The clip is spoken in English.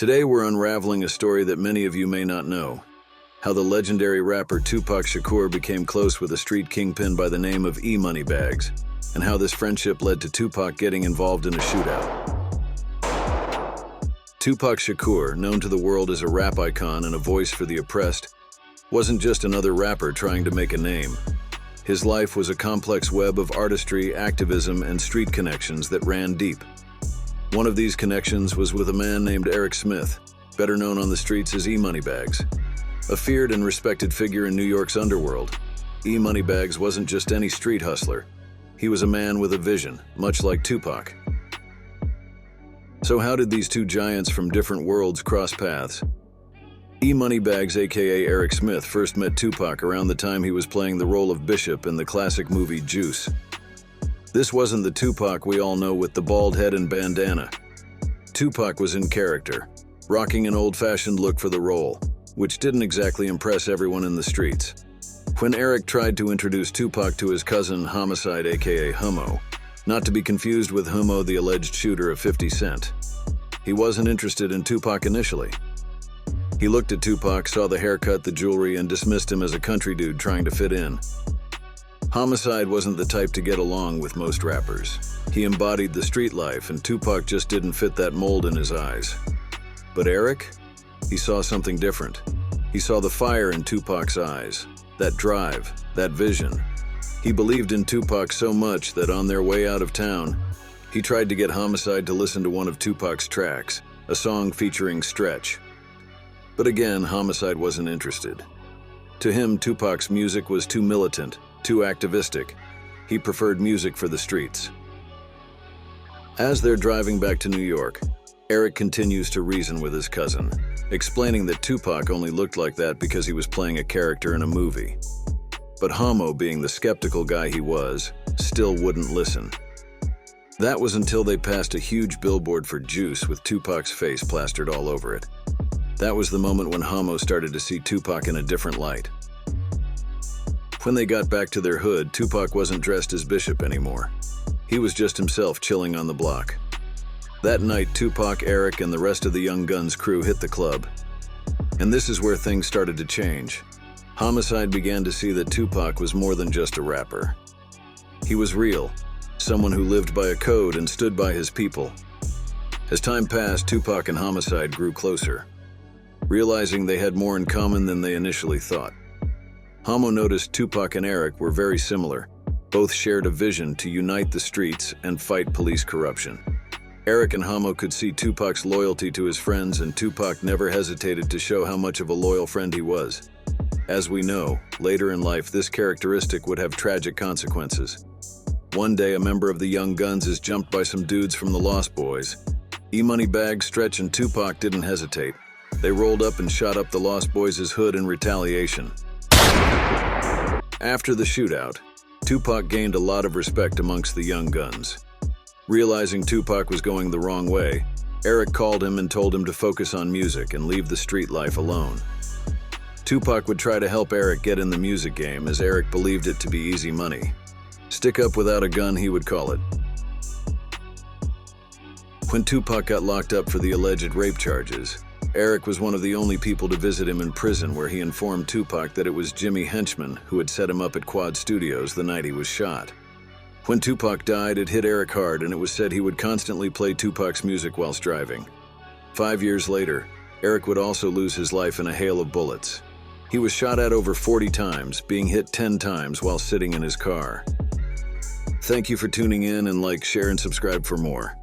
Today we're unraveling a story that many of you may not know. How the legendary rapper Tupac Shakur became close with a street kingpin by the name of Moneybags, and how this friendship led to Tupac getting involved in a shootout. Tupac Shakur, known to the world as a rap icon and a voice for the oppressed, wasn't just another rapper trying to make a name. His life was a complex web of artistry, activism, and street connections that ran deep. One of these connections was with a man named Eric Smith, better known on the streets as Moneybags. A feared and respected figure in New York's underworld, Moneybags wasn't just any street hustler. He was a man with a vision, much like Tupac. So how did these two giants from different worlds cross paths? Moneybags, aka Eric Smith, first met Tupac around the time he was playing the role of Bishop in the classic movie Juice. This wasn't the Tupac we all know with the bald head and bandana. Tupac was in character, rocking an old-fashioned look for the role, which didn't exactly impress everyone in the streets. When Eric tried to introduce Tupac to his cousin Homicide, aka Hummo, not to be confused with Hummo, the alleged shooter of 50 Cent, he wasn't interested in Tupac initially. He looked at Tupac, saw the haircut, the jewelry, and dismissed him as a country dude trying to fit in. Homicide wasn't the type to get along with most rappers. He embodied the street life, and Tupac just didn't fit that mold in his eyes. But Eric? He saw something different. He saw the fire in Tupac's eyes, that drive, that vision. He believed in Tupac so much that on their way out of town, he tried to get Homicide to listen to one of Tupac's tracks, a song featuring Stretch. But again, Homicide wasn't interested. To him, Tupac's music was too militant, too activistic. He preferred music for the streets. As they're driving back to New York, Eric continues to reason with his cousin, explaining that Tupac only looked like that because he was playing a character in a movie. But Homo, being the skeptical guy he was, still wouldn't listen. That was until they passed a huge billboard for Juice with Tupac's face plastered all over it. That was the moment when Homo started to see Tupac in a different light. When they got back to their hood, Tupac wasn't dressed as Bishop anymore. He was just himself chilling on the block. That night, Tupac, Eric, and the rest of the Young Guns crew hit the club. And this is where things started to change. Homicide began to see that Tupac was more than just a rapper. He was real, someone who lived by a code and stood by his people. As time passed, Tupac and Homicide grew closer, realizing they had more in common than they initially thought. Homo noticed Tupac and Eric were very similar. Both shared a vision to unite the streets and fight police corruption. Eric and Homo could see Tupac's loyalty to his friends, and Tupac never hesitated to show how much of a loyal friend he was. As we know, later in life, this characteristic would have tragic consequences. One day, a member of the Young Guns is jumped by some dudes from the Lost Boyz. Moneybags, Stretch, and Tupac didn't hesitate. They rolled up and shot up the Lost Boyz' hood in retaliation. After the shootout, Tupac gained a lot of respect amongst the Young Guns. Realizing Tupac was going the wrong way, Eric called him and told him to focus on music and leave the street life alone. Tupac would try to help Eric get in the music game, as Eric believed it to be easy money. Stick up without a gun, he would call it. When Tupac got locked up for the alleged rape charges, Eric was one of the only people to visit him in prison, where he informed Tupac that it was Jimmy Henchman who had set him up at Quad Studios the night he was shot. When Tupac died, it hit Eric hard, and it was said he would constantly play Tupac's music whilst driving. 5 years later, Eric would also lose his life in a hail of bullets. He was shot at over 40 times, being hit 10 times while sitting in his car. Thank you for tuning in, and like, share, and subscribe for more.